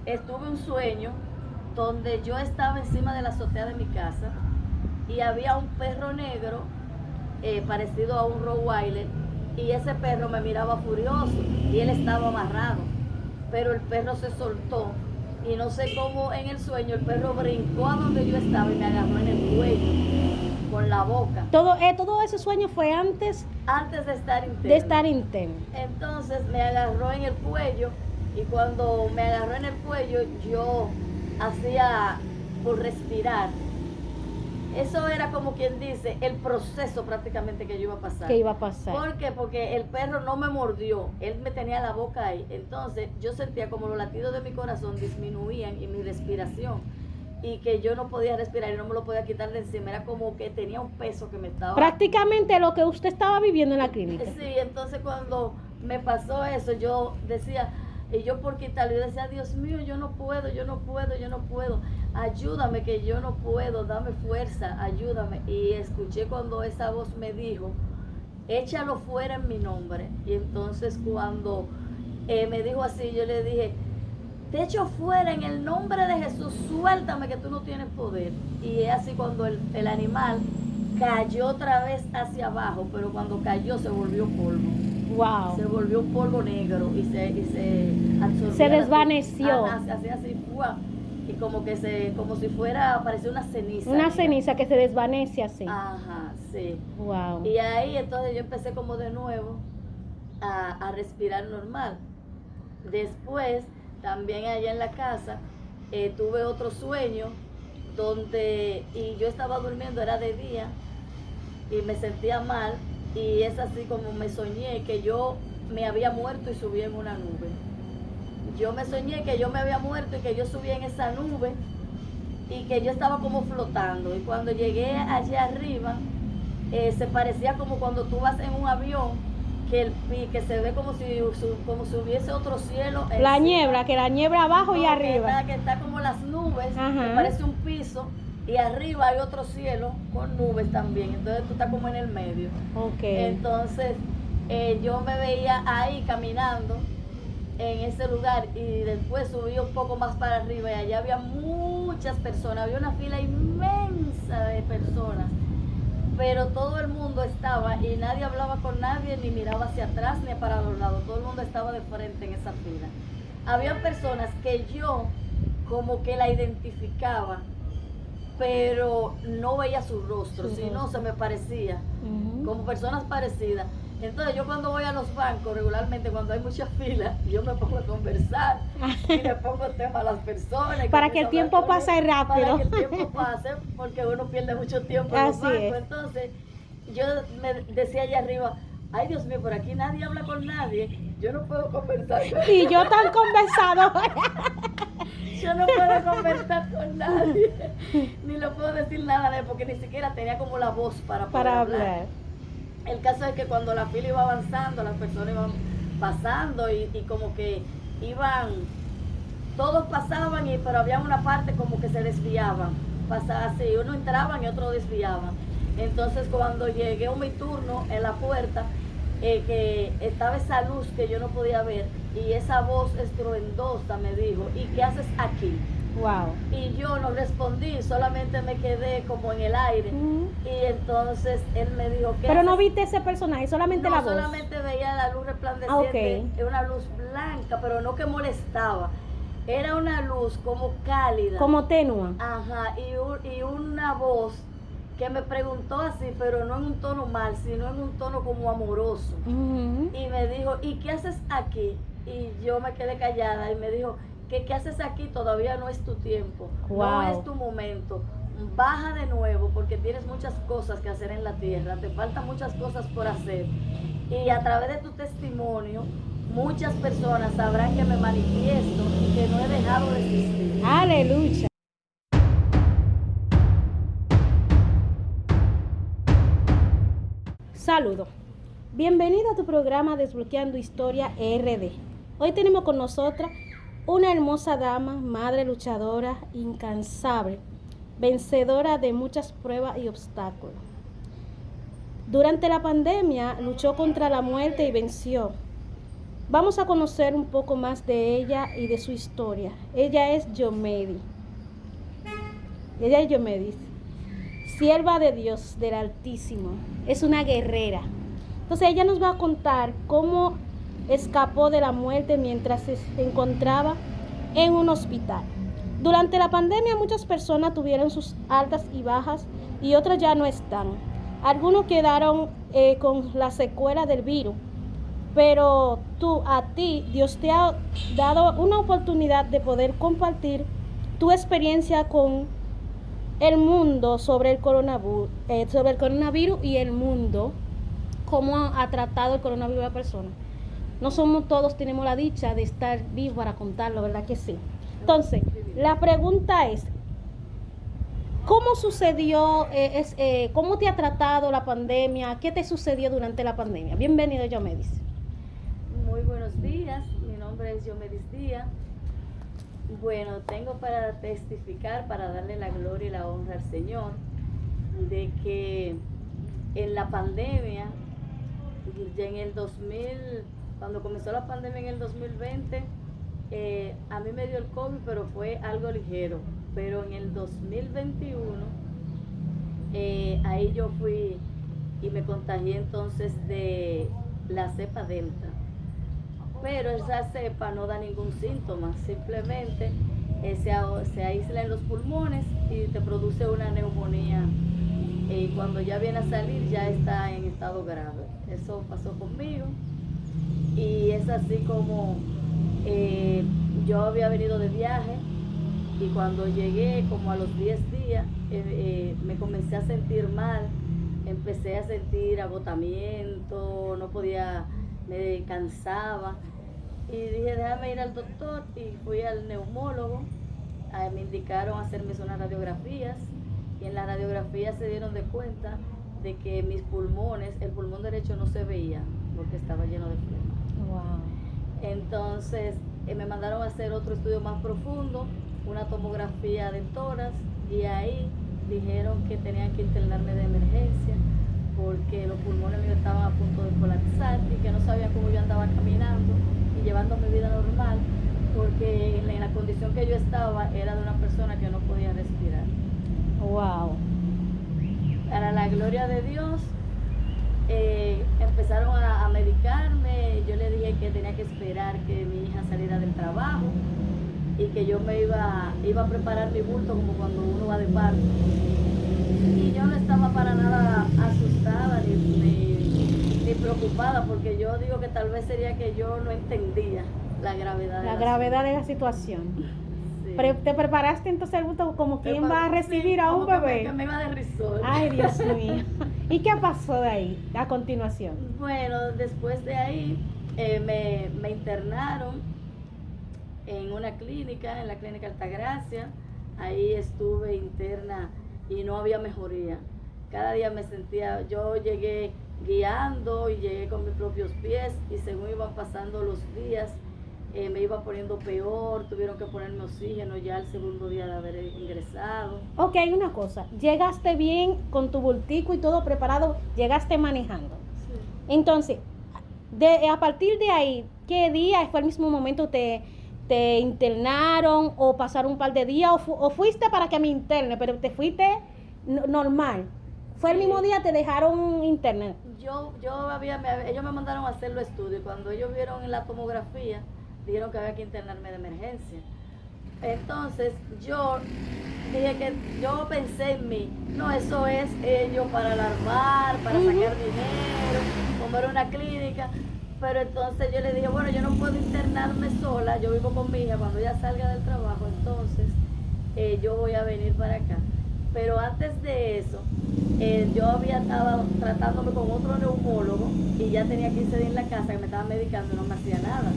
estuve un sueño donde yo estaba encima de la azotea de mi casa y había un perro negro parecido a un Rottweiler, y ese perro me miraba furioso y él estaba amarrado, pero el perro se soltó y no sé cómo en el sueño el perro brincó a donde yo estaba y me agarró en el cuello con la boca. Todo ese sueño fue antes Antes de estar interno. de estar interno. Entonces me agarró en el cuello, y cuando me agarró en el cuello yo hacía por respirar. Eso era como quien dice el proceso prácticamente que yo iba a pasar. ¿Qué iba a pasar? ¿Por qué? Porque el perro no me mordió, él me tenía la boca ahí. Entonces yo sentía como los latidos de mi corazón disminuían y mi respiración, y que yo no podía respirar y no me lo podía quitar de encima. Era como que tenía un peso que me estaba... Prácticamente lo que usted estaba viviendo en la clínica. Sí, entonces cuando me pasó eso, yo decía, y yo por quitarlo, yo decía, Dios mío, yo no puedo, ayúdame, que yo no puedo, dame fuerza, ayúdame. Y escuché cuando esa voz me dijo, échalo fuera en mi nombre. Y entonces cuando me dijo así, yo le dije, te echo fuera en el nombre de Jesús, suéltame que tú no tienes poder. Y es así cuando el animal cayó otra vez hacia abajo, pero cuando cayó se volvió polvo. Wow. Se volvió un polvo negro y se absorbió. Se desvaneció. Así, y como si fuera, parecía una ceniza. Una ceniza que se desvanece así. Ajá, sí. Wow. Y ahí entonces yo empecé como de nuevo a respirar normal. Después, también allá en la casa, tuve otro sueño y yo estaba durmiendo, era de día, y me sentía mal, y es así como me soñé que yo me había muerto y subí en una nube. Yo me soñé que yo me había muerto y que yo subí en esa nube y que yo estaba como flotando, y cuando llegué allá arriba se parecía como cuando tú vas en un avión que se ve como si hubiese otro cielo. La niebla, que la niebla abajo y arriba. Que está como las nubes, Ajá. que parece un piso, y arriba hay otro cielo con nubes también. Entonces tú estás como en el medio. Okay. Entonces yo me veía ahí caminando en ese lugar, y después subí un poco más para arriba y allá había muchas personas, había una fila inmensa de personas, pero todo el mundo estaba y nadie hablaba con nadie, ni miraba hacia atrás ni para los lados, todo el mundo estaba de frente en esa fila. Había personas que yo como que la identificaba, pero no veía su rostro, sino se me parecía, como personas parecidas. Entonces yo cuando voy a los bancos, regularmente cuando hay muchas filas, yo me pongo a conversar y le pongo tema a las personas. Para que el tiempo pase rápido. Para que el tiempo pase, porque uno pierde mucho tiempo en los bancos. Es. Entonces yo me decía allá arriba, ay Dios mío, por aquí nadie habla con nadie, yo no puedo conversar con nadie. Y yo tan conversadora. Yo no puedo conversar con nadie, ni le puedo decir nada de él, porque ni siquiera tenía como la voz para hablar. El caso es que cuando la fila iba avanzando, las personas iban pasando y como que todos pasaban, pero había una parte como que se desviaban. Pasaba así, uno entraban y otro desviaban. Entonces cuando llegué a mi turno en la puerta, que estaba esa luz que yo no podía ver, y esa voz estruendosa me dijo, ¿y qué haces aquí? Wow. Y yo no respondí, solamente me quedé como en el aire. Y entonces él me dijo, ¿qué Pero haces? no viste ese personaje, solamente la voz. Solamente veía la luz resplandeciente, una luz blanca, pero no que molestaba. Era una luz como cálida. Como tenue. Ajá, y una voz que me preguntó así, pero no en un tono mal, sino en un tono como amoroso. Y me dijo, ¿y qué haces aquí? Y yo me quedé callada y me dijo, ¿qué haces aquí? Todavía no es tu tiempo, no es tu momento. Baja de nuevo porque tienes muchas cosas que hacer en la tierra, te faltan muchas cosas por hacer. Y a través de tu testimonio, muchas personas sabrán que me manifiesto y que no he dejado de existir. Aleluya. Saludos. Bienvenido a tu programa Desbloqueando Historia RD. Hoy tenemos con nosotras una hermosa dama, madre luchadora, incansable, vencedora de muchas pruebas y obstáculos. Durante la pandemia luchó contra la muerte y venció. Vamos a conocer un poco más de ella y de su historia. Ella es Yomedi. Ella es Yomedi, sierva de Dios, del Altísimo. Es una guerrera. Entonces ella nos va a contar cómo escapó de la muerte mientras se encontraba en un hospital. Durante la pandemia muchas personas tuvieron sus altas y bajas y otras ya no están. Algunos quedaron con la secuela del virus. Pero a ti, Dios te ha dado una oportunidad de poder compartir tu experiencia con el mundo sobre el coronavirus y el mundo, cómo ha tratado el coronavirus a la persona. No somos todos, tenemos la dicha de estar vivos para contarlo, ¿verdad que sí? Entonces, la pregunta es, ¿cómo sucedió, cómo te ha tratado la pandemia? ¿Qué te sucedió durante la pandemia? Bienvenido, Yomedi. Muy buenos días, mi nombre es Yomedi Díaz. Bueno, tengo para testificar, para darle la gloria y la honra al Señor, de que en la pandemia, ya en el 2000, cuando comenzó la pandemia en el 2020, a mí me dio el COVID, pero fue algo ligero. Pero en el 2021, ahí yo fui y me contagié entonces de la cepa Delta. Pero esa cepa no da ningún síntoma, simplemente se aísla en los pulmones y te produce una neumonía. Y cuando ya viene a salir ya está en estado grave. Eso pasó conmigo y es así como yo había venido de viaje y cuando llegué como a los 10 días me comencé a sentir mal, empecé a sentir agotamiento, no podía, me cansaba y dije déjame ir al doctor y fui al neumólogo. Me indicaron hacerme unas radiografías y en las radiografías se dieron de cuenta de que mis pulmones, el pulmón derecho no se veía porque estaba lleno de flema. Wow. Entonces me mandaron a hacer otro estudio más profundo, una tomografía de tórax y ahí dijeron que tenían que internarme de emergencia porque los pulmones míos estaban a punto de colapsar y que no sabían cómo yo andaba caminando y llevando mi vida normal porque en la condición que yo estaba era de una persona que no podía respirar. Wow. Para la gloria de Dios, empezaron a medicarme. Yo le dije que tenía que esperar que mi hija saliera del trabajo y que yo me iba a preparar mi bulto como cuando uno va de parto. Y yo no estaba para nada asustada ni preocupada porque yo digo que tal vez sería que yo no entendía la gravedad de la situación. Sí. ¿Te preparaste entonces el bulto como quien va a recibir a un bebé? Que me iba de risol. Ay, Dios mío. ¿Y qué pasó de ahí a continuación? Bueno, después de ahí me internaron en una clínica, en la clínica Altagracia. Ahí estuve interna y no había mejoría. Cada día me sentía, yo llegué guiando y llegué con mis propios pies y según iban pasando los días me iba poniendo peor, tuvieron que ponerme oxígeno ya el segundo día de haber ingresado. Ok, una cosa, llegaste bien con tu bultico y todo preparado, llegaste manejando. Sí. Entonces, a partir de ahí, ¿qué día fue el mismo momento te internaron o pasaron un par de días o fuiste para que me interne, pero te fuiste normal? ¿Fue el mismo día te dejaron internar? Ellos me mandaron a hacer los estudios. Cuando ellos vieron en la tomografía, dijeron que había que internarme de emergencia. Entonces yo pensé en mí, no, eso es ellos para alarmar, para sacar dinero, como era una clínica. Pero entonces yo le dije, bueno, yo no puedo internarme sola, yo vivo con mi hija, cuando ella salga del trabajo, entonces yo voy a venir para acá. Pero antes de eso, yo había estado tratándome con otro neumólogo y ya tenía 15 días en la casa que me estaba medicando y no me hacía nada.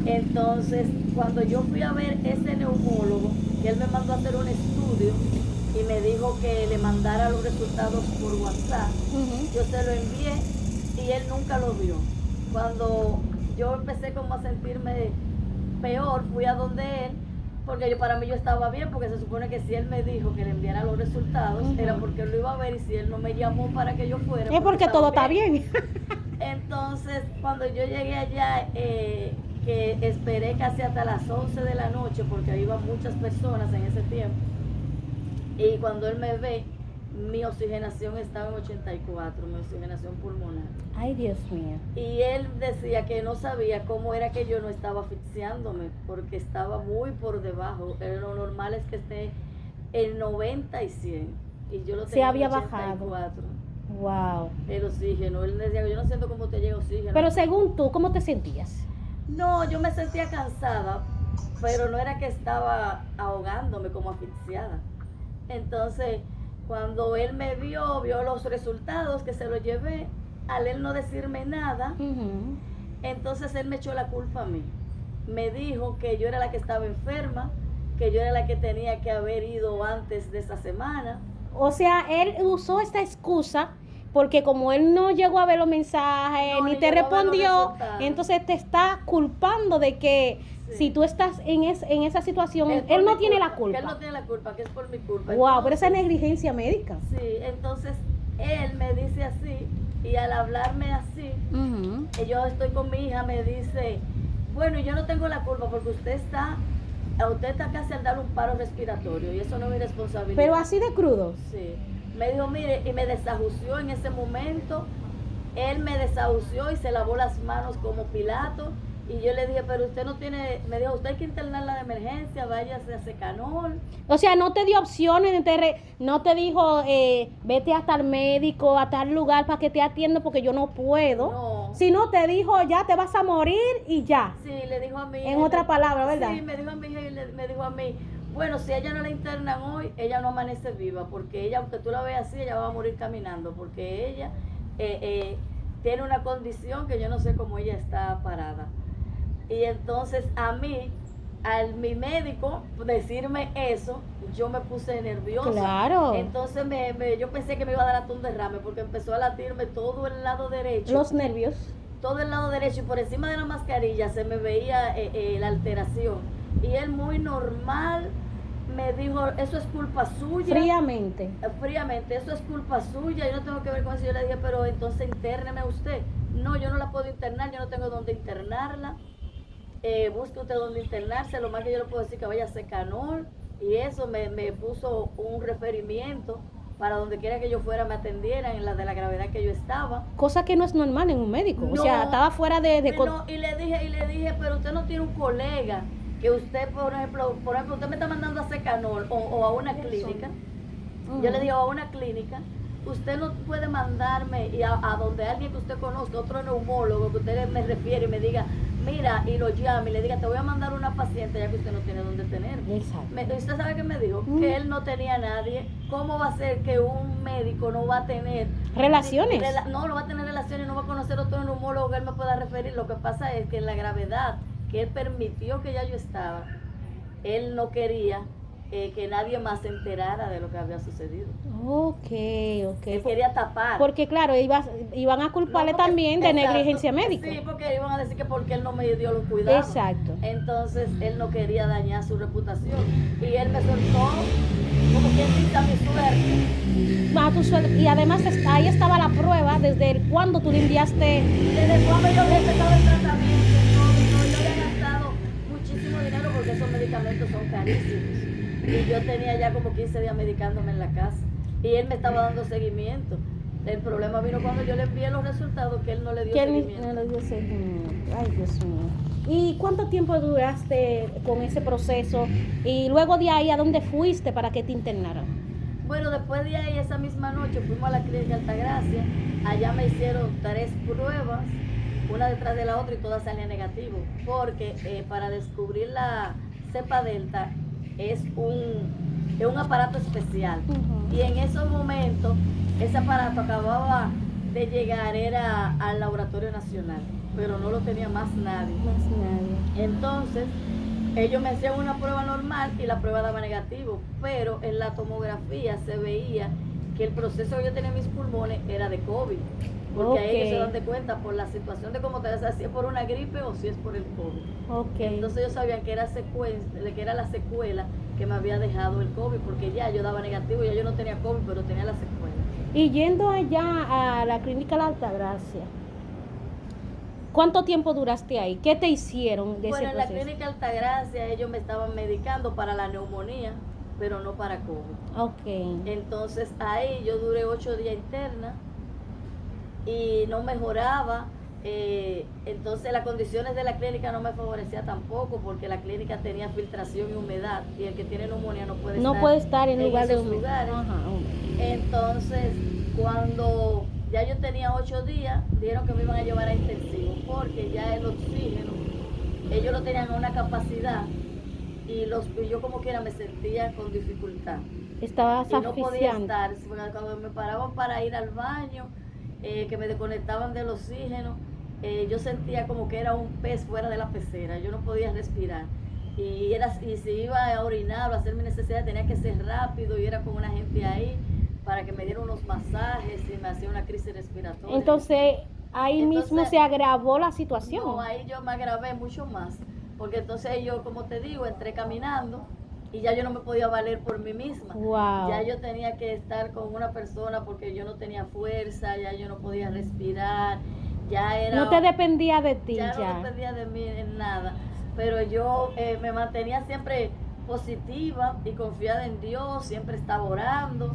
Entonces, cuando yo fui a ver ese neumólogo, que él me mandó a hacer un estudio y me dijo que le mandara los resultados por WhatsApp, yo se lo envié y él nunca lo vio. Cuando yo empecé como a sentirme peor, fui a donde él, porque para mí yo estaba bien, porque se supone que si él me dijo que le enviara los resultados, era porque él lo iba a ver y si él no me llamó para que yo fuera. Es porque todo está bien. Entonces entonces cuando yo llegué allá, que esperé casi hasta las 11 de la noche, porque iban muchas personas en ese tiempo, y cuando él me ve, mi oxigenación estaba en 84, mi oxigenación pulmonar. Ay, Dios mío. Y él decía que no sabía cómo era que yo no estaba asfixiándome, porque estaba muy por debajo. Lo normal es que esté en 90 y 100. Y yo lo tenía Se había en 84. bajado. Wow. El oxígeno. Él decía, yo no siento cómo te llega oxígeno. Pero según tú, ¿cómo te sentías? No, yo me sentía cansada, pero no era que estaba ahogándome como asfixiada. Entonces, cuando él me vio los resultados que se los llevé, al él no decirme nada, entonces él me echó la culpa a mí. Me dijo que yo era la que estaba enferma, que yo era la que tenía que haber ido antes de esa semana. O sea, él usó esta excusa porque como él no llegó a ver los mensajes, No, ni ni te llegó a ver los respondió, resultados. entonces te está culpando de que Sí. si tú estás en esa situación, Es por él no mi tiene culpa, la culpa. Que él no tiene la culpa, que es por mi culpa. Wow, pero esa es Entonces, negligencia médica. sí, entonces él me dice así, y al hablarme así, yo estoy con mi hija, me dice, bueno, yo no tengo la culpa porque usted está casi al dar un paro respiratorio y eso no es mi responsabilidad. Pero así de crudo. Sí, me dijo, mire, y me desajució en ese momento, él me desahució y se lavó las manos como Pilato. Y yo le dije, pero usted no tiene, me dijo, usted hay que internarla de emergencia, váyase a Secanol. O sea, no te dio opciones, no te dijo, vete hasta el médico, a tal lugar para que te atienda porque yo no puedo. No. Sino te dijo, ya te vas a morir y ya. Sí, le dijo a mí. En otra palabra, ¿verdad? Sí, me dijo a mi hija y me dijo a mí, bueno, si ella no la internan hoy, ella no amanece viva, porque ella, aunque tú la veas así, ella va a morir caminando, porque ella tiene una condición que yo no sé cómo ella está parada. Y entonces a mí, al mi médico decirme eso, yo me puse nerviosa. Claro. Entonces yo pensé que me iba a dar hasta un derrame, porque empezó a latirme todo el lado derecho. Los nervios. Todo el lado derecho, y por encima de la mascarilla se me veía la alteración. Y él muy normal me dijo, eso es culpa suya. Fríamente. Fríamente, eso es culpa suya, yo no tengo que ver con eso. Yo le dije, pero entonces intérneme usted. No, yo no la puedo internar, yo no tengo dónde internarla. Busque usted dónde internarse, lo más que yo le puedo decir que vaya a Secanol. Y eso me puso un referimiento para donde quiera que yo fuera me atendieran en la de la gravedad que yo estaba. Cosa que no es normal en un médico. No, o sea, estaba fuera de no, y le dije, pero usted no tiene un colega que usted, por ejemplo, usted me está mandando a Secanol o a una clínica. Yo le digo, a una clínica, usted no puede mandarme y a donde alguien que usted conozca, otro neumólogo que usted me refiere y me diga, mira, y lo llame y le diga, te voy a mandar una paciente ya que usted no tiene dónde tener. Exacto. ¿Usted sabe qué me dijo? Que él no tenía nadie. ¿Cómo va a ser que un médico no va a tener relaciones? No va a tener relaciones, no va a conocer otro neumólogo que él me pueda referir. Lo que pasa es que en la gravedad que él permitió que ya yo estaba, él no quería que nadie más se enterara de lo que había sucedido. Ok. Él quería tapar. Porque claro, iban a culparle No, porque- también de exacto, negligencia médica. Sí, porque iban a decir que porque él no me dio los cuidados. Exacto. Entonces él no quería dañar su reputación. Y él me soltó, como quien dice, a mi suerte. A tu sueldo. Y además ahí estaba la prueba desde cuando tú le enviaste. Desde cuando yo había empezado el tratamiento, yo había gastado muchísimo dinero porque esos medicamentos son carísimos. Y yo tenía ya como 15 días medicándome en la casa. Y él me estaba dando seguimiento. El problema vino cuando yo le envié los resultados que él no le dio seguimiento. No le dio seguimiento. Ay, Dios mío. ¿Y cuánto tiempo duraste con ese proceso? Y luego de ahí, ¿a dónde fuiste para que te internaran? Bueno, después de ahí, esa misma noche, fuimos a la clínica Altagracia. Allá me hicieron 3 pruebas, una detrás de la otra, y todas salían negativas. Porque para descubrir la cepa delta es un aparato especial. Y en esos momentos, ese aparato acababa de llegar, era al Laboratorio Nacional, pero no lo tenía más nadie. Entonces, ellos me hacían una prueba normal y la prueba daba negativo, pero en la tomografía se veía que el proceso que yo tenía en mis pulmones era de COVID, porque ahí ellos se dan de cuenta por la situación de cómo te ves, si es por una gripe o si es por el COVID. Entonces ellos sabían que era la secuela que me había dejado el COVID, porque ya yo daba negativo, ya yo no tenía COVID, pero tenía la secuela. Y yendo allá a la clínica La Altagracia, ¿Cuánto tiempo duraste ahí? ¿Qué te hicieron de Bueno, ese en la proceso? clínica Altagracia ellos me estaban medicando para la neumonía, pero no para COVID. Ok. Entonces ahí yo duré 8 días interna y no mejoraba. Entonces las condiciones de la clínica no me favorecían tampoco, porque la clínica tenía filtración y humedad, y el que tiene neumonía No puede estar en lugar de esos humedad. lugares. Ajá, Entonces, cuando ya yo tenía 8 días, dijeron que me iban a llevar a intensivo, porque ya el oxígeno, ellos lo tenían a una capacidad, y yo como quiera me sentía con dificultad. Estabas Y no podía asfixiando. estar, cuando me paraban para ir al baño, que me desconectaban del oxígeno, yo sentía como que era un pez fuera de la pecera, yo no podía respirar. Y si iba a orinar o a hacer mi necesidad tenía que ser rápido, y era con una gente ahí para que me diera unos masajes y me hacía una crisis respiratoria. Entonces, ahí mismo se agravó la situación. No, ahí yo me agravé mucho más, porque entonces yo, como te digo, entré caminando y ya yo no me podía valer por mí misma. Wow. Ya yo tenía que estar con una persona porque yo no tenía fuerza, ya yo no podía respirar, ya era... No te dependía de ti ya. ya. No dependía de mí en nada, pero yo me mantenía siempre positiva y confiada en Dios, siempre estaba orando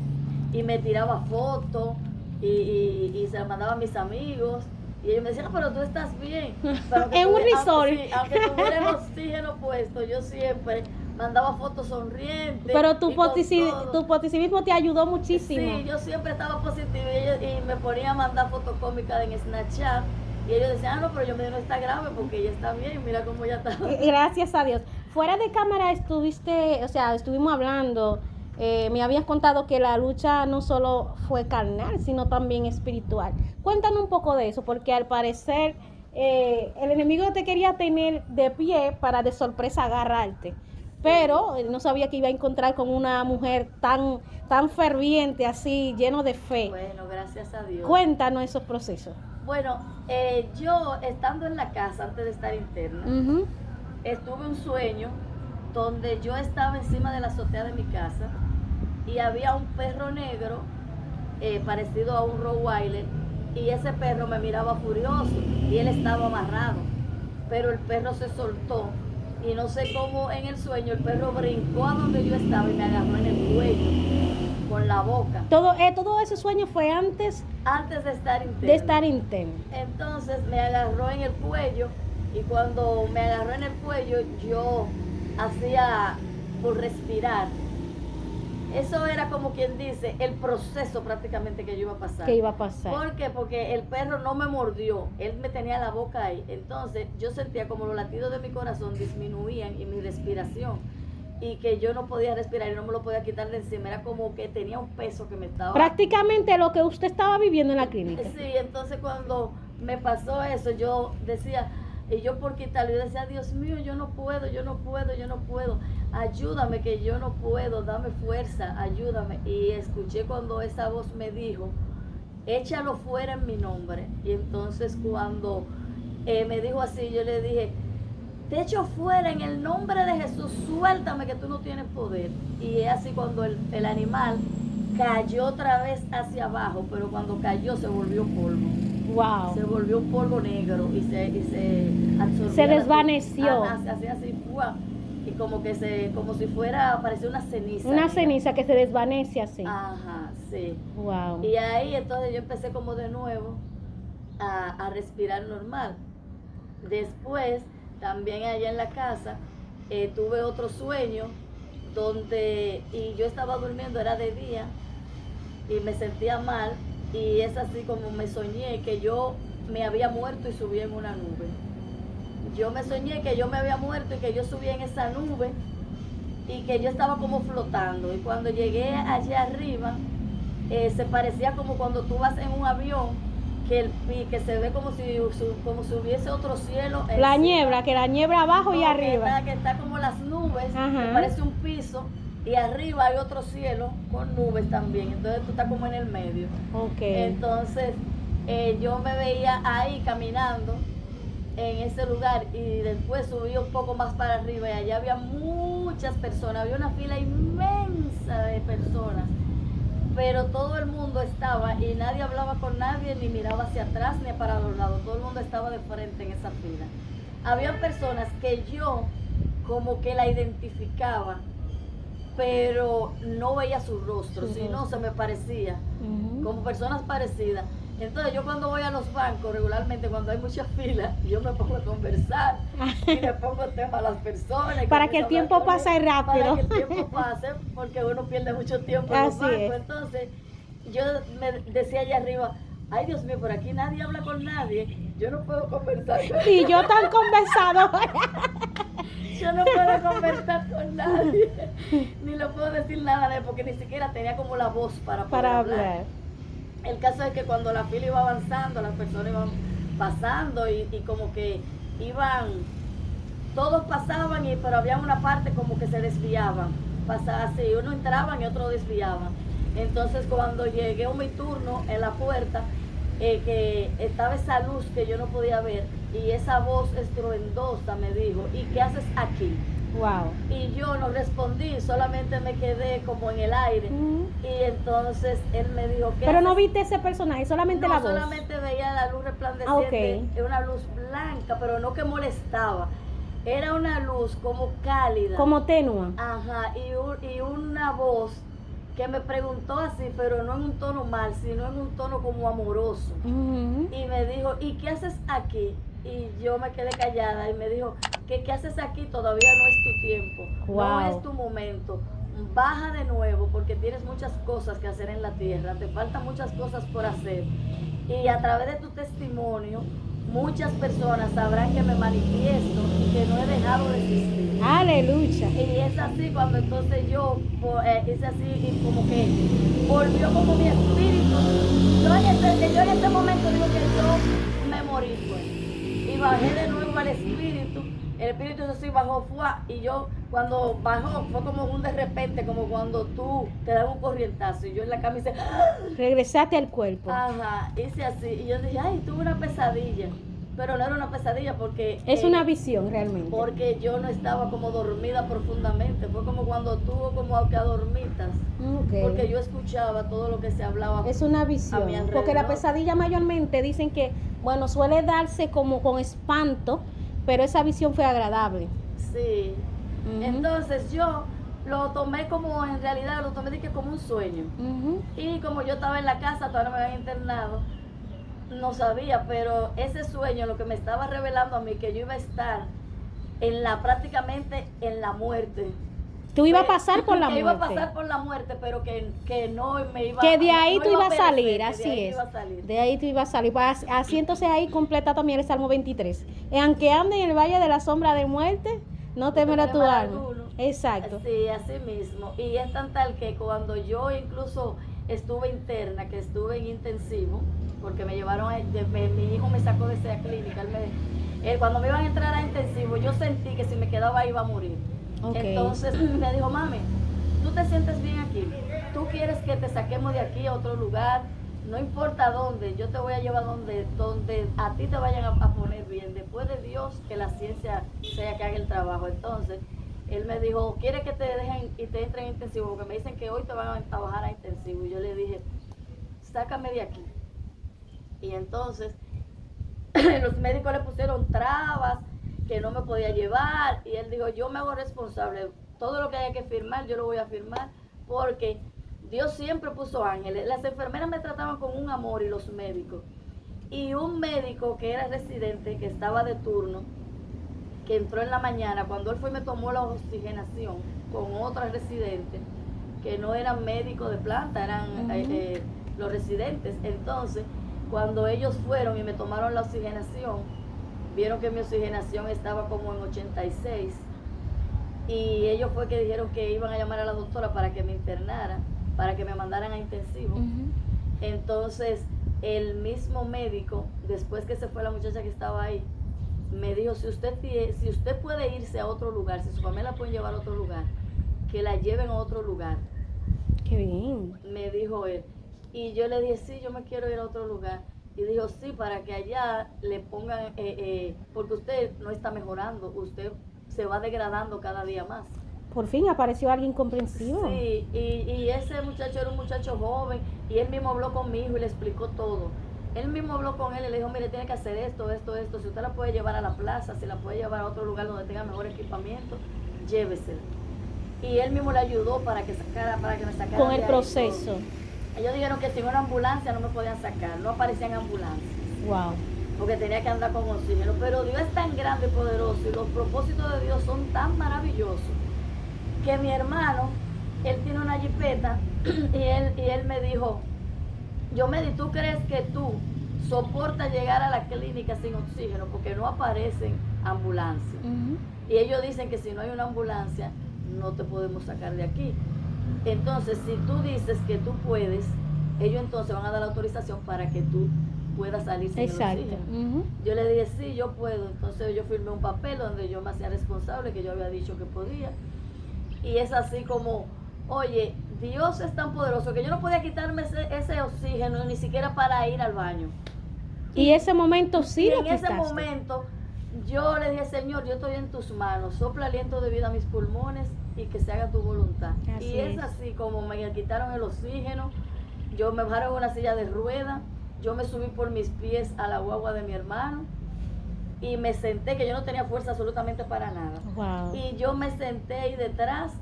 y me tiraba fotos y se las mandaba a mis amigos. Y ellos me decían, pero tú estás bien. Pero en un resort. Aunque tuviera el oxígeno puesto, yo siempre mandaba fotos sonrientes. Pero tu positivismo te ayudó muchísimo. Sí, yo siempre estaba positiva y me ponía a mandar fotos cómicas en Snapchat. Y ellos decían, no, pero yo me digo, no está grave porque ella está bien, mira cómo ella está. Gracias a Dios. Fuera de cámara estuvimos hablando. Me habías contado que la lucha no solo fue carnal, sino también espiritual. Cuéntanos un poco de eso, porque al parecer el enemigo te quería tener de pie para de sorpresa agarrarte. Pero no sabía que iba a encontrar con una mujer tan ferviente, así, lleno de fe. Bueno, gracias a Dios. Cuéntanos esos procesos. Bueno, yo estando en la casa antes de estar interna, tuve un sueño donde yo estaba encima de la azotea de mi casa y había un perro negro parecido a un Rottweiler, y ese perro me miraba furioso y él estaba amarrado, pero el perro se soltó y no sé cómo en el sueño el perro brincó a donde yo estaba y me agarró en el cuello con la boca. Todo ese sueño fue antes de estar interno. Entonces me agarró en el cuello, y cuando me agarró en el cuello yo hacía por respirar. Eso era como quien dice el proceso prácticamente que yo iba a pasar. ¿Qué iba a pasar? ¿Por qué? Porque el perro no me mordió, él me tenía la boca ahí. Entonces yo sentía como los latidos de mi corazón disminuían y mi respiración, y que yo no podía respirar y no me lo podía quitar de encima. Era como que tenía un peso que me estaba... Prácticamente lo que usted estaba viviendo en la clínica. Sí, entonces cuando me pasó eso, yo decía, y yo por quitarlo, yo decía, Dios mío, yo no puedo, ayúdame, que yo no puedo, dame fuerza, ayúdame. Y escuché cuando esa voz me dijo, échalo fuera en mi nombre. Y entonces cuando me dijo así, yo le dije, te echo fuera en el nombre de Jesús, suéltame que tú no tienes poder. Y es así cuando el animal cayó otra vez hacia abajo, pero cuando cayó se volvió polvo. Wow. Se volvió un polvo negro y se absorbió. Se desvaneció. Así, y como si fuera, parecía una ceniza. Una ceniza que se desvanece así. Ajá, sí. Wow. Y ahí entonces yo empecé como de nuevo a respirar normal. Después, también allá en la casa, tuve otro sueño y yo estaba durmiendo, era de día, y me sentía mal, y es así como me soñé que yo me había muerto y subí en una nube. Yo me soñé que yo me había muerto y que yo subí en esa nube y que yo estaba como flotando, y cuando llegué allá arriba se parecía como cuando tú vas en un avión que se ve como si hubiese otro cielo. La niebla abajo y arriba. Que está como las nubes, que parece un piso, y arriba hay otro cielo con nubes también. Entonces tú estás como en el medio. Okay. Entonces yo me veía ahí caminando en ese lugar, y después subí un poco más para arriba y allá había muchas personas, había una fila inmensa de personas. pero todo el mundo estaba y nadie hablaba con nadie, ni miraba hacia atrás ni para los lados, todo el mundo estaba de frente en esa fila. Había personas que yo como que la identificaba, pero no veía su rostro, sino se me parecía, como personas parecidas. Entonces yo cuando voy a los bancos, regularmente cuando hay muchas filas, yo me pongo a conversar y le pongo tema a las personas. Para que el tiempo pase rápido. Para que el tiempo pase, porque uno pierde mucho tiempo en los bancos. Entonces yo me decía allá arriba, ay Dios mío, por aquí nadie habla con nadie, yo no puedo conversar. Y yo tan conversadora. Yo no puedo conversar con nadie, ni le puedo decir nada de él, porque ni siquiera tenía como la voz para poder hablar. El caso es que cuando la fila iba avanzando, las personas iban pasando y como que iban, todos pasaban, pero había una parte como que se desviaban, pasaba así, uno entraban y otro desviaban. Entonces cuando llegué a mi turno en la puerta, que estaba esa luz que yo no podía ver y esa voz estruendosa me dijo, ¿y qué haces aquí? Wow. Y yo no respondí, solamente me quedé como en el aire. Y entonces él me dijo, ¿qué Pero haces? no viste ese personaje, solamente la voz. Solamente veía la luz resplandeciente, una luz blanca, pero no que molestaba. Era una luz como cálida. Como tenue. Ajá, y una voz que me preguntó así, pero no en un tono mal, sino en un tono como amoroso. Y me dijo, ¿y qué haces aquí? Y yo me quedé callada y me dijo, ¿qué haces aquí? Todavía no es tu tiempo, no es tu momento. Baja de nuevo porque tienes muchas cosas que hacer en la tierra, te faltan muchas cosas por hacer. Y a través de tu testimonio, muchas personas sabrán que me manifiesto y que no he dejado de existir. Aleluya. Y es así cuando entonces yo hice así y como que volvió como mi espíritu. Yo en ese momento digo que yo me morí pues. Y bajé de nuevo al espíritu. El espíritu así bajó y yo cuando bajó fue como un de repente, como cuando tú te das un corrientazo y yo en la cama hice regresaste al cuerpo. Ajá, hice así y yo dije, ay, tuve una pesadilla. Pero no era una pesadilla porque... Es una visión realmente. Porque yo no estaba como dormida profundamente. Fue como cuando tú como que adormitas. Porque yo escuchaba todo lo que se hablaba. Es una visión. Porque la pesadilla mayormente dicen que, bueno, suele darse como con espanto, pero esa visión fue agradable. Sí. Entonces yo lo tomé como, en realidad lo tomé como un sueño. Y como yo estaba en la casa, todavía no me habían internado, no sabía, pero ese sueño lo que me estaba revelando a mí, que yo iba a estar prácticamente en la muerte. Tú ibas a pasar por la muerte. Iba a pasar por la muerte, pero que no me iba que de ahí no tú iba ibas a salir, así es. De ahí tú ibas a salir. Así entonces ahí completa también el Salmo 23. Aunque ande en el valle de la sombra de muerte, no temerá tu alma. Exacto. Sí, así mismo. Y es tan tal que cuando yo incluso estuve interna, que estuve en intensivo, porque me llevaron, mi hijo me sacó de esa clínica, cuando me iban a entrar a intensivo, yo sentí que si me quedaba ahí iba a morir. Entonces me dijo, mami, ¿tú te sientes bien aquí? ¿Tú quieres que te saquemos de aquí a otro lugar? No importa dónde, yo te voy a llevar donde a ti te vayan a poner bien. Después de Dios, que la ciencia sea que haga el trabajo. Entonces, él me dijo, ¿quieres que te dejen y te entren en intensivo? Porque me dicen que hoy te van a bajar a intensivo. Y yo le dije, sácame de aquí. Y entonces, los médicos le pusieron trabas, que no me podía llevar. Y él dijo, yo me hago responsable. Todo lo que haya que firmar, yo lo voy a firmar. Porque Dios siempre puso ángeles. Las enfermeras me trataban con un amor y los médicos. Y un médico que era residente, que estaba de turno, que entró en la mañana, cuando él fue y me tomó la oxigenación con otra residente, que no eran médicos de planta, eran los residentes. Entonces, cuando ellos fueron y me tomaron la oxigenación, vieron que mi oxigenación estaba como en 86. Y ellos fue que dijeron que iban a llamar a la doctora para que me internara, para que me mandaran a intensivo. Entonces, el mismo médico, después que se fue la muchacha que estaba ahí, me dijo, si usted puede irse a otro lugar, si su familia la puede llevar a otro lugar, que la lleven a otro lugar. Qué bien. Me dijo él. Y yo le dije, sí, yo me quiero ir a otro lugar. Y dijo, sí, para que allá le pongan, porque usted no está mejorando, usted se va degradando cada día más. Por fin apareció alguien comprensivo. Sí, y ese muchacho era un muchacho joven y él mismo habló con mi hijo y le explicó todo. Él mismo habló con él y le dijo, mire, tiene que hacer esto, si usted la puede llevar a la plaza, si la puede llevar a otro lugar donde tenga mejor equipamiento, llévesela. Y él mismo le ayudó para que me sacara Con de el ahí proceso. todo. Ellos dijeron que sin una ambulancia no me podían sacar, no aparecían ambulancias, Wow. porque tenía que andar con oxígeno. Pero Dios es tan grande y poderoso y los propósitos de Dios son tan maravillosos que mi hermano, él tiene una jipeta y él me dijo, ¿tú crees que tú soportas llegar a la clínica sin oxígeno? Porque no aparecen ambulancias. Y ellos dicen que si no hay una ambulancia, no te podemos sacar de aquí. Entonces, si tú dices que tú puedes, ellos entonces van a dar la autorización para que tú puedas salir sin el oxígeno. Yo le dije, sí, yo puedo. Entonces yo firmé un papel donde yo me hacía responsable, que yo había dicho que podía. Y es así como, oye, Dios es tan poderoso que yo no podía quitarme ese oxígeno ni siquiera para ir al baño. Y ese momento sí lo en ese quitaste. momento yo le dije, Señor, yo estoy en tus manos, sopla aliento de vida a mis pulmones y que se haga tu voluntad. Así y es así como me quitaron el oxígeno, yo me bajaron en una silla de rueda, yo me subí por mis pies a la guagua de mi hermano y me senté, que yo no tenía fuerza absolutamente para nada. Wow. Y yo me senté ahí detrás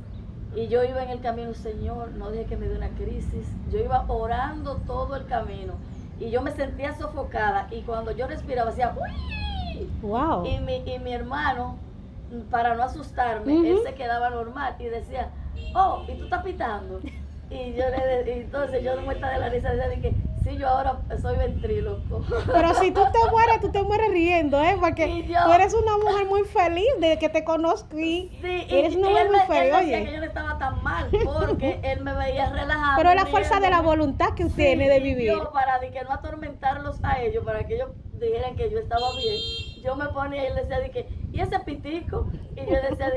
y yo iba en el camino, Señor, no deje que me dé una crisis. Yo iba orando todo el camino y yo me sentía sofocada y cuando yo respiraba hacía ¡uy! Wow. Y mi hermano, para no asustarme, él se quedaba normal y decía, oh, ¿y tú estás pitando? Y entonces yo muerta de la risa decía que sí, yo ahora soy ventríloco. Pero si tú te mueres riendo, porque tú eres una mujer muy feliz desde que te conozco y eres una mujer muy feliz. Él decía que yo no estaba tan mal porque él me veía relajado. Pero la fuerza de la voluntad que usted tiene de vivir. Yo para que no atormentarlos a ellos, para que ellos dijeran que yo estaba bien, yo me ponía y él decía ¿y ese pitico? Y yo decía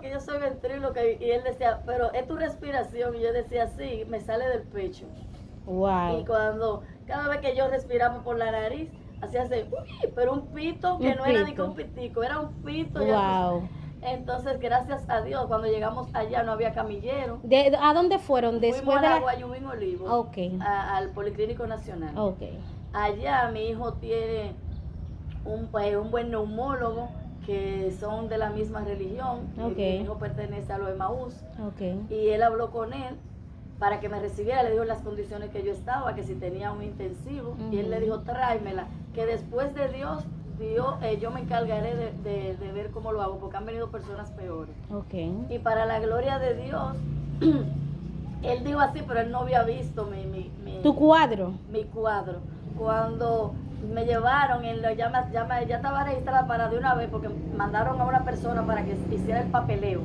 que yo soy ventríloco. Y él decía, pero es tu respiración. Y yo decía, sí, me sale del pecho. Wow. Y cada vez que yo respiraba por la nariz, hacía así, uy, pero un pito que no era ni un pitico, era un pito. Wow. Entonces, gracias a Dios, cuando llegamos allá no había camillero. ¿A dónde fueron? Fuimos a la Guayubín Olivo, Okay. Al Policlínico Nacional. Okay. Allá mi hijo tiene un buen neumólogo que son de la misma religión. Okay. Mi hijo pertenece a los Emaús. Okay. Y él habló con él para que me recibiera, le dijo las condiciones que yo estaba, que si tenía un intensivo, y él le dijo, tráemela, que después de Dios, yo me encargaré de ver cómo lo hago, porque han venido personas peores. Okay. Y para la gloria de Dios, él dijo así, pero él no había visto tu cuadro. Mi cuadro. Cuando me llevaron, ya estaba registrada para de una vez, porque mandaron a una persona para que hiciera el papeleo.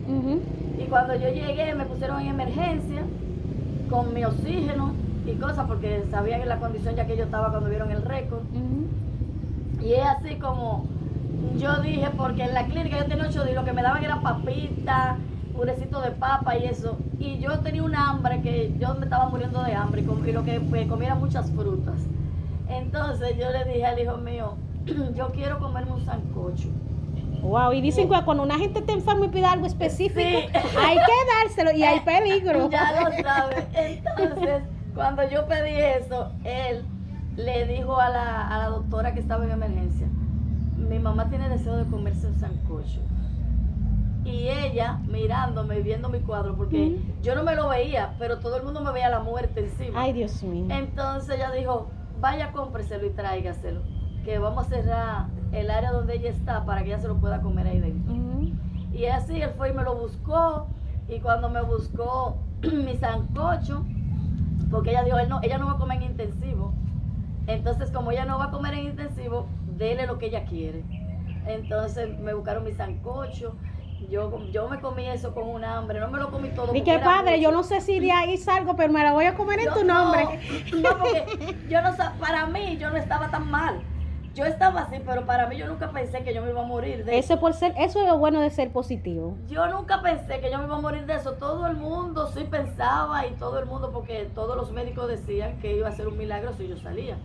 Y cuando yo llegué, me pusieron en emergencia, con mi oxígeno y cosas, porque sabían en la condición ya que yo estaba cuando vieron el récord. Y es así como yo dije, porque en la clínica yo tenía 8 días, lo que me daban era papita, purecito de papa y eso. Y yo tenía un hambre que yo me estaba muriendo de hambre y lo que comiera muchas frutas. Entonces yo le dije al hijo mío, yo quiero comerme un sancocho. Wow, y dicen que cuando una gente está enferma y pide algo específico, hay que dárselo y hay peligro. Ya lo sabes. Entonces, cuando yo pedí eso, él le dijo a la doctora que estaba en emergencia, mi mamá tiene deseo de comerse un sancocho. Y ella, mirándome, viendo mi cuadro, porque yo no me lo veía, pero todo el mundo me veía la muerte encima. Ay, Dios mío. Entonces ella dijo, vaya, cómpreselo y tráigaselo, que vamos a cerrar el área donde ella está para que ella se lo pueda comer ahí dentro. Y así él fue y me lo buscó, y cuando me buscó mi sancocho, porque ella dijo, ella no va a comer en intensivo, entonces como ella no va a comer en intensivo, dele lo que ella quiere. Entonces me buscaron mi sancocho, yo me comí eso con un hambre, no me lo comí todo. Y qué padre, mucho. Yo no sé si de ahí salgo, pero me la voy a comer en tu nombre. No, porque yo no, para mí yo no estaba tan mal. Yo estaba así, pero para mí yo nunca pensé que yo me iba a morir de eso. Eso es lo bueno de ser positivo. Yo nunca pensé que yo me iba a morir de eso. Todo el mundo sí pensaba, y todo el mundo, porque todos los médicos decían que iba a ser un milagro si yo salía.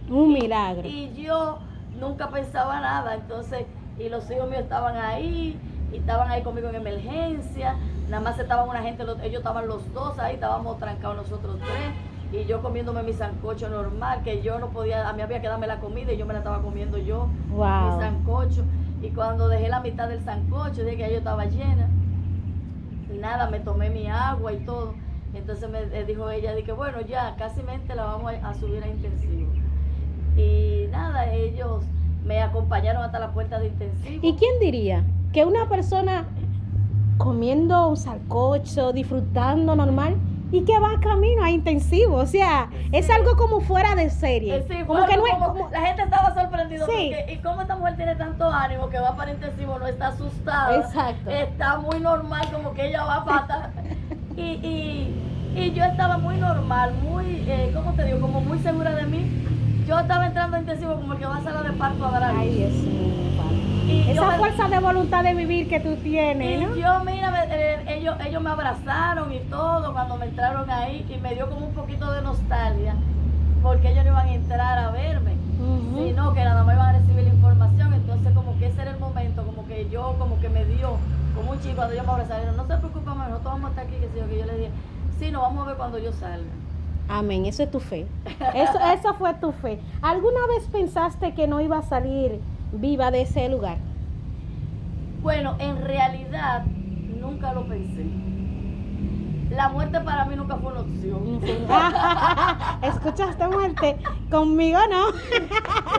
Un milagro. Y yo nunca pensaba nada. Entonces, y los hijos míos estaban ahí, y estaban ahí conmigo en emergencia. nada más estaban una gente, ellos estaban los dos ahí, estábamos trancados nosotros tres, y yo comiéndome mi sancocho normal, que yo no podía, a mí había que darme la comida y yo me la estaba comiendo yo, Wow. mi sancocho, y cuando dejé la mitad del sancocho, dije que ya yo estaba llena, nada, me tomé mi agua y todo, entonces me dijo ella, dije, bueno, ya, casi mente la vamos a subir a intensivo, y nada, ellos me acompañaron hasta la puerta de intensivo. ¿Y quién diría que una persona comiendo un sancocho, disfrutando normal, y que va camino a intensivo? O sea, es algo como fuera de serie. Sí, como que no es, como la gente estaba sorprendida, Sí. porque, ¿y cómo esta mujer tiene tanto ánimo que va para intensivo? No está asustada. Exacto. Está muy normal, como que ella va a pata. y yo estaba muy normal, muy, ¿cómo te digo? Como muy segura de mí. Yo estaba entrando a intensivo como el que va a salir de parto a dar a luz. Ay, Dios mío, Padre. Y Esa yo- fuerza de voluntad de vivir que tú tienes, Y ¿no? yo, mira, ellos me abrazaron y todo cuando me entraron ahí y me dio como un poquito de nostalgia porque ellos no iban a entrar a verme, Ujú. sino que nada más iban a recibir la información. Entonces como que ese era el momento, como que yo, como que me dio, como un chico cuando ellos me abrazaron, no se preocupen, mamá, nosotros vamos a estar aquí, que sé yo, que yo le dije, sí, nos vamos a ver cuando yo salga. Amén, eso es tu fe. Eso fue tu fe. ¿Alguna vez pensaste que no iba a salir viva de ese lugar? Bueno, en realidad nunca lo pensé. La muerte para mí nunca fue una opción. ¿Escuchaste, muerte? Conmigo no.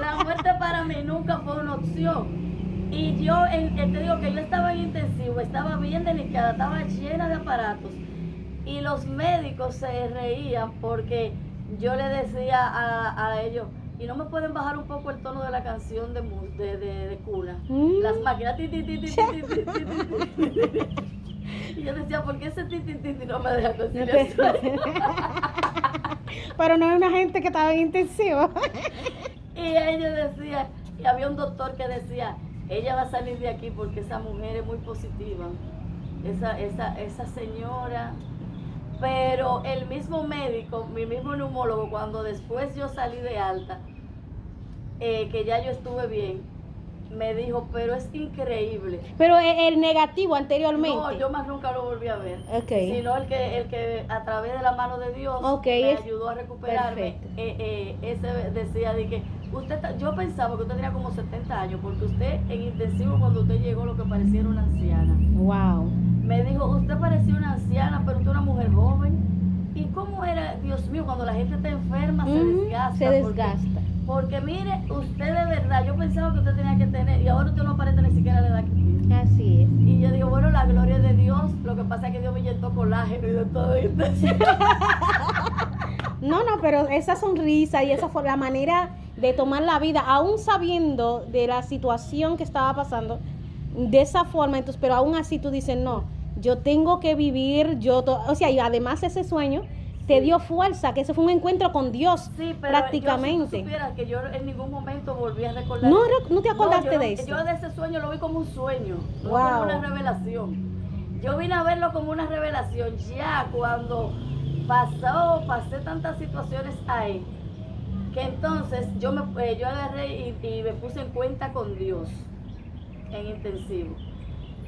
La muerte para mí nunca fue una opción. Y yo, te digo que yo estaba en intensivo, estaba bien delicada, estaba llena de aparatos. Y los médicos se reían porque yo le decía a ellos, y no me pueden bajar un poco el tono de la canción de cuna. Las máquinas, ti, ti, ti, ti, ti, ti, ti, ti, ti, ti. Y yo decía, ¿por qué ese ti, ti, ti, ti no me deja conciliar? Pero no es una gente que estaba en intensivo. Y ellos decían, y había un doctor que decía, ella va a salir de aquí porque esa mujer es muy positiva, esa señora. Pero el mismo médico, mi mismo neumólogo, cuando después yo salí de alta, que ya yo estuve bien, me dijo, pero es increíble. Pero el negativo anteriormente. No, yo más nunca lo volví a ver. Ok. Sino el que a través de la mano de Dios Ok, me es ayudó a recuperarme. perfecto. Ese decía de que yo pensaba que usted tenía como 70 años, porque usted en intensivo cuando usted llegó lo que parecía era una anciana. Wow. Me dijo, usted parecía una anciana, pero usted es una mujer joven. ¿Y cómo era, Dios mío, cuando la gente está enferma se desgasta? Se desgasta. Porque mire, usted de verdad, yo pensaba que usted tenía que tener, y ahora usted no aparenta ni siquiera la edad que tiene. Así es. Y yo digo, bueno, la gloria de Dios, lo que pasa es que Dios me inyectó colágeno y de todo esto. No, pero esa sonrisa y esa fue la manera de tomar la vida, aún sabiendo de la situación que estaba pasando, de esa forma, entonces, pero aún así tú dices, no, yo tengo que vivir, o sea, y además ese sueño te dio fuerza, que ese fue un encuentro con Dios, Sí, pero prácticamente. Yo, si tú supieras que yo en ningún momento volví a recordar. No te acordaste yo de eso. Yo de ese sueño lo vi como un sueño, no Wow. como una revelación. Yo vine a verlo como una revelación ya cuando pasé tantas situaciones ahí, que entonces yo agarré y me puse en cuenta con Dios en intensivo.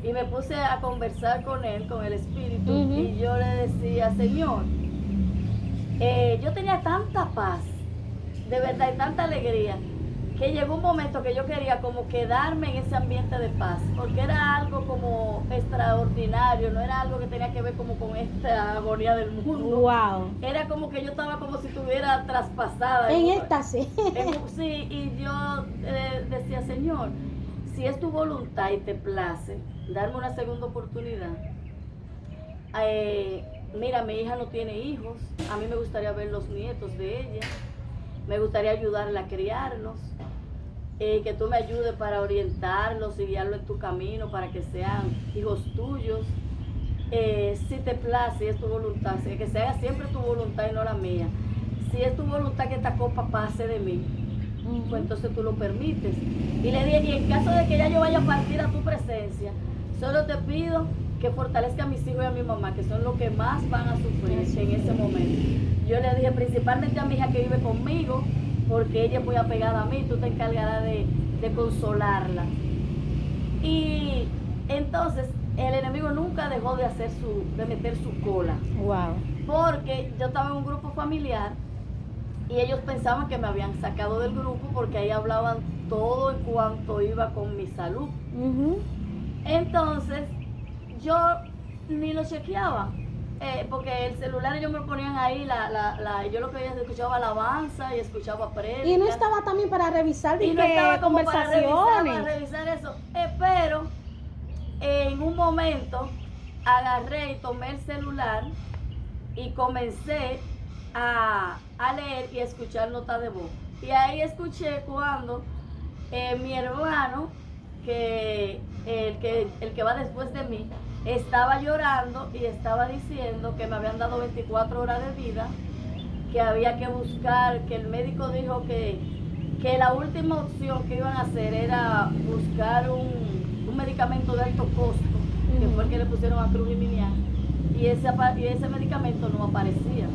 Y me puse a conversar con él, con el Espíritu, y yo le decía, Señor, yo tenía tanta paz, de verdad, y tanta alegría, que llegó un momento que yo quería como quedarme en ese ambiente de paz, porque era algo como extraordinario, no era algo que tenía que ver como con esta agonía del mundo. Wow. Era como que yo estaba como si estuviera traspasada. En esta sí. Sí, y yo decía, Señor, si es tu voluntad y te place, darme una segunda oportunidad. Mira, mi hija no tiene hijos, a mí me gustaría ver los nietos de ella, me gustaría ayudarla a criarlos, que tú me ayudes para orientarlos y guiarlos en tu camino para que sean hijos tuyos. Si te place, si es tu voluntad, que se haga siempre tu voluntad y no la mía. Si es tu voluntad que esta copa pase de mí, pues entonces tú lo permites. Y le dije, y en caso de que ya yo vaya a partir a tu presencia, solo te pido que fortalezca a mis hijos y a mi mamá, que son los que más van a sufrir en ese momento. Yo le dije principalmente a mi hija que vive conmigo, porque ella es muy apegada a mí, tú te encargarás de consolarla. Y entonces el enemigo nunca dejó de meter su cola. Wow. Porque yo estaba en un grupo familiar y ellos pensaban que me habían sacado del grupo porque ahí hablaban todo en cuanto iba con mi salud. Entonces, yo ni lo chequeaba, porque el celular ellos me ponían ahí, yo lo que escuchaba alabanza y escuchaba prédica. Y no estaba también para revisar y no estaba como conversaciones. para revisar eso. Pero en un momento agarré y tomé el celular y comencé a leer y a escuchar notas de voz. Y ahí escuché cuando mi hermano, el que va después de mí, estaba llorando y estaba diciendo que me habían dado 24 horas de vida, que había que buscar, que el médico dijo que la última opción que iban a hacer era buscar un medicamento de alto costo, que fue el que le pusieron a Cruz y ese medicamento no aparecía.